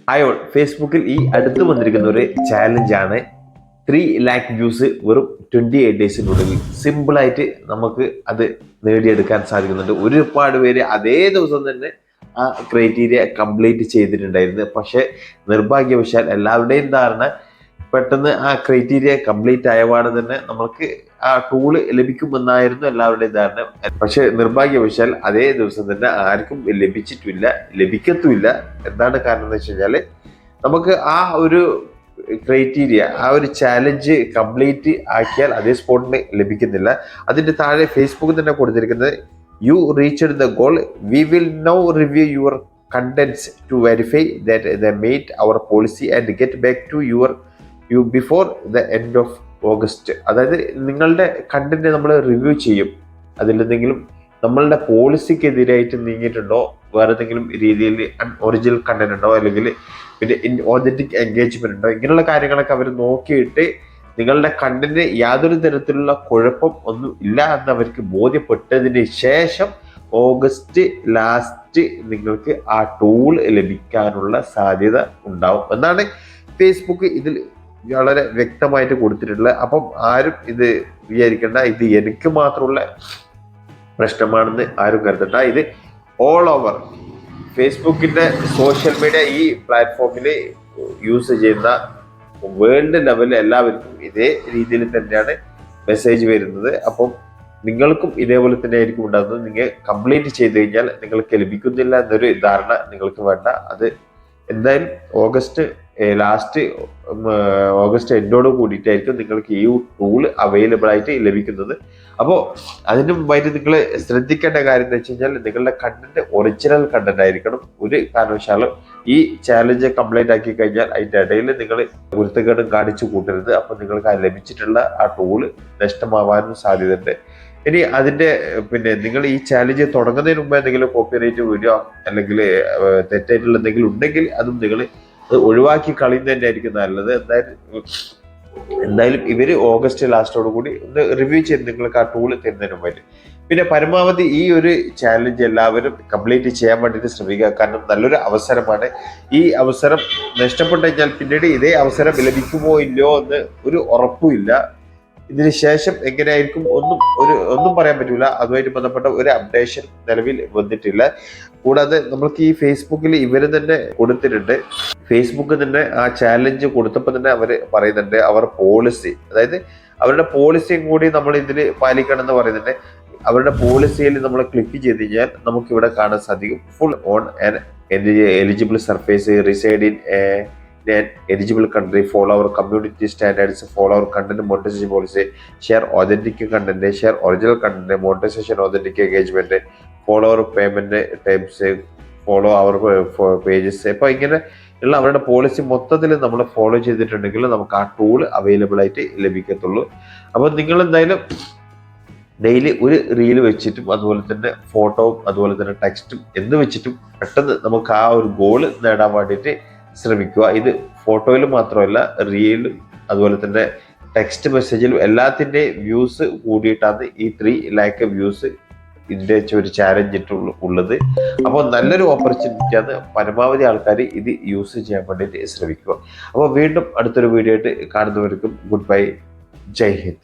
Hi, ഫേസ്ബുക്കിൽ ഈ അടുത്ത് വന്നിരിക്കുന്ന ഒരു ചാലഞ്ചാണ് 3 lakh വ്യൂസ് വെറും 28 ഡേയ്സിനുള്ളിൽ സിമ്പിളായിട്ട് നമുക്ക് അത് നേടിയെടുക്കാൻ സാധിക്കുന്നുണ്ട്. ഒരുപാട് പേര് അതേ ദിവസം തന്നെ ആ ക്രൈറ്റീരിയ കംപ്ലീറ്റ് ചെയ്തിട്ടുണ്ടായിരുന്നു. പക്ഷേ നിർഭാഗ്യവശാൽ എല്ലാവരുടെയും ധാരണ പെട്ടെന്ന് ആ ക്രൈറ്റീരിയ കംപ്ലീറ്റ് ആയപാട് തന്നെ നമുക്ക് ആ ടൂള് ലഭിക്കുമെന്നായിരുന്നു എല്ലാവരുടെയും ധാരണ. പക്ഷെ നിർഭാഗ്യവശാൽ അതേ ദിവസം തന്നെ ആർക്കും ലഭിച്ചിട്ടില്ല, ലഭിക്കത്തുമില്ല. എന്താണ് കാരണം എന്ന് വെച്ച് കഴിഞ്ഞാൽ നമുക്ക് ആ ഒരു ക്രൈറ്റീരിയ, ആ ഒരു ചാലഞ്ച് കംപ്ലീറ്റ് ആക്കിയാൽ അതേ സ്പോട്ടിന് ലഭിക്കുന്നില്ല. അതിന്റെ താഴെ ഫേസ്ബുക്ക് തന്നെ കൊടുത്തിരിക്കുന്നത് you reached the goal, we will now review your contents to verify that the meet our policy and get back to you before the end of August. അതായത് നിങ്ങളുടെ കണ്ടന്റ് നമ്മൾ റിവ്യൂ ചെയ്യും. അതിലെന്തെങ്കിലും നമ്മളുടെ പോളിസിക്കെതിരായിട്ട് നീങ്ങിയിട്ടുണ്ടോ, വേറെ എന്തെങ്കിലും രീതിയിൽ ഒറിജിനൽ കണ്ടന്റ് ഉണ്ടോ, അല്ലെങ്കിൽ പിന്നെ ഓതന്റിക് എൻഗേജ്മെന്റ് ഉണ്ടോ, ഇങ്ങനെയുള്ള കാര്യങ്ങളൊക്കെ അവർ നോക്കിയിട്ട് നിങ്ങളുടെ കണ്ടന്റ് യാതൊരു തരത്തിലുള്ള കുഴപ്പം ഒന്നും ഇല്ല എന്ന് അവർക്ക് ബോധ്യപ്പെട്ടതിന് ശേഷം ഓഗസ്റ്റ് ലാസ്റ്റ് നിങ്ങൾക്ക് ആ ടൂൾ ലഭിക്കാനുള്ള സാധ്യത ഉണ്ടാവും എന്നാണ് ഫേസ്ബുക്ക് ഇതിൽ വളരെ വ്യക്തമായിട്ട് കൊടുത്തിട്ടുള്ളത്. അപ്പം ആരും ഇത് വിചാരിക്കേണ്ട ഇത് എനിക്ക് മാത്രമുള്ള പ്രശ്നമാണെന്ന് ആരും കരുതണ്ട. ഇത് ഓൾ ഓവർ ഫേസ്ബുക്കിന്റെ സോഷ്യൽ മീഡിയ ഈ പ്ലാറ്റ്ഫോമിൽ യൂസ് ചെയ്യുന്ന വേൾഡ് ലെവലിൽ എല്ലാവർക്കും ഇതേ രീതിയിൽ തന്നെയാണ് മെസ്സേജ് വരുന്നത്. അപ്പം നിങ്ങൾക്കും ഇതേപോലെ തന്നെ ആയിരിക്കും ഉണ്ടാകുന്നത്. നിങ്ങൾ കംപ്ലീറ്റ് ചെയ്ത് കഴിഞ്ഞാൽ നിങ്ങൾക്ക് ലഭിക്കുന്നില്ല എന്നൊരു ധാരണ നിങ്ങൾക്ക് വേണ്ട. അത് എന്തായാലും ഓഗസ്റ്റ് ലാസ്റ്റ്, ഓഗസ്റ്റ് എൻഡോട് കൂടിയിട്ടായിരിക്കും നിങ്ങൾക്ക് ഈ ടൂൾ അവൈലബിൾ ആയിട്ട് ലഭിക്കുന്നത്. അപ്പോൾ അതിന് മുമ്പായിട്ട് നിങ്ങൾ ശ്രദ്ധിക്കേണ്ട കാര്യം എന്ന് വെച്ച് കഴിഞ്ഞാൽ നിങ്ങളുടെ കണ്ടന്റ് ഒറിജിനൽ കണ്ടന്റ് ആയിരിക്കണം. ഒരു കാരണവശാലും ഈ ചാലഞ്ച് കംപ്ലീറ്റ് ആക്കി കഴിഞ്ഞാൽ അതിൻ്റെ ഇടയിൽ നിങ്ങൾ കുരുത്തക്കേടും കാണിച്ചു കൂട്ടരുത്. അപ്പോൾ നിങ്ങൾക്ക് ലഭിച്ചിട്ടുള്ള ആ ടൂള് നഷ്ടമാവാനും സാധ്യതയുണ്ട്. ഇനി അതിന്റെ പിന്നെ നിങ്ങൾ ഈ ചാലഞ്ച് തുടങ്ങുന്നതിന് മുമ്പ് എന്തെങ്കിലും കോപ്പിറൈറ്റ് വീഡിയോ അല്ലെങ്കിൽ തെറ്റായിട്ടുള്ള എന്തെങ്കിലും ഉണ്ടെങ്കിൽ അതും നിങ്ങൾ ഒഴിവാക്കി കളയുന്നത് തന്നെ ആയിരിക്കും നല്ലത്. എന്തായാലും ഇവര് ഓഗസ്റ്റ് ലാസ്റ്റോട് കൂടി ഒന്ന് റിവ്യൂ ചെയ്ത് നിങ്ങൾക്ക് ആ ടൂൾ തരുന്നതിന് മുമ്പായിട്ട്. പിന്നെ പരമാവധി ഈ ഒരു ചാലഞ്ച് എല്ലാവരും കംപ്ലീറ്റ് ചെയ്യാൻ വേണ്ടിയിട്ട് ശ്രമിക്കുക. കാരണം നല്ലൊരു അവസരമാണ്. ഈ അവസരം നഷ്ടപ്പെട്ടു കഴിഞ്ഞാൽ പിന്നീട് ഇതേ അവസരം ലഭിക്കുമോ ഇല്ലയോ എന്ന് ഒരു ഉറപ്പുമില്ല. ഇതിന് ശേഷം എങ്ങനെയായിരിക്കും ഒന്നും പറയാൻ പറ്റൂല. അതുമായിട്ട് ബന്ധപ്പെട്ട ഒരു അപ്ഡേഷൻ നിലവിൽ വന്നിട്ടില്ല. കൂടാതെ നമ്മൾക്ക് ഈ ഫേസ്ബുക്കിൽ ഇവര് തന്നെ കൊടുത്തിട്ടുണ്ട്. ഫേസ്ബുക്ക് തന്നെ ആ ചാലഞ്ച് കൊടുത്തപ്പോൾ തന്നെ അവർ പറയുന്നുണ്ട് അവർ പോളിസി, അതായത് അവരുടെ പോളിസിയും കൂടി നമ്മൾ ഇതിൽ പാലിക്കണം എന്ന് പറയുന്നുണ്ട്. അവരുടെ പോളിസിയിൽ നമ്മൾ ക്ലിക്ക് ചെയ്ത് കഴിഞ്ഞാൽ നമുക്ക് ഇവിടെ കാണാൻ സാധിക്കും full on and eligible surface reside in an eligible country, follow our community standards, follow our content monetization policy, share authentic content, share original content, monetization authentic engagement, follow our payment terms, follow our pages. അപ്പോൾ ഇങ്ങനെ ഉള്ള അവരുടെ policy മൊത്തത്തിൽ നമ്മൾ follow ചെയ്തിട്ടുണ്ടെങ്കിൽ നമുക്ക് ആ tool available ആയിട്ട് ലഭിക്കത്തുള്ളൂ. അപ്പോൾ നിങ്ങൾ എന്തായാലും ഡെയിലി ഒരു റീല് വെച്ചിട്ടും അതുപോലെ തന്നെ ഫോട്ടോവും അതുപോലെ തന്നെ ടെക്സ്റ്റും എന്ന് വെച്ചിട്ടും പെട്ടെന്ന് നമുക്ക് ആ ഒരു ഗോള് നേടാൻ വേണ്ടിയിട്ട് ശ്രമിക്കുക. ഇത് ഫോട്ടോയിൽ മാത്രമല്ല, റീലും അതുപോലെ തന്നെ ടെക്സ്റ്റ് മെസ്സേജിലും എല്ലാത്തിൻ്റെയും വ്യൂസ് കൂടിയിട്ടാണ് ഈ 3 lakh വ്യൂസ് ഇതിൻ്റെ ഒരു ചാലഞ്ച് ഉള്ളത്. അപ്പോൾ നല്ലൊരു ഓപ്പർച്യൂണിറ്റിയാണ്. പരമാവധി ആൾക്കാർ ഇത് യൂസ് ചെയ്യാൻ വേണ്ടിയിട്ട് ശ്രമിക്കുക. അപ്പോൾ വീണ്ടും അടുത്തൊരു വീഡിയോ ആയിട്ട് കാണുന്നവർക്കും ഗുഡ് ബൈ, ജയ് ഹിന്ദ്.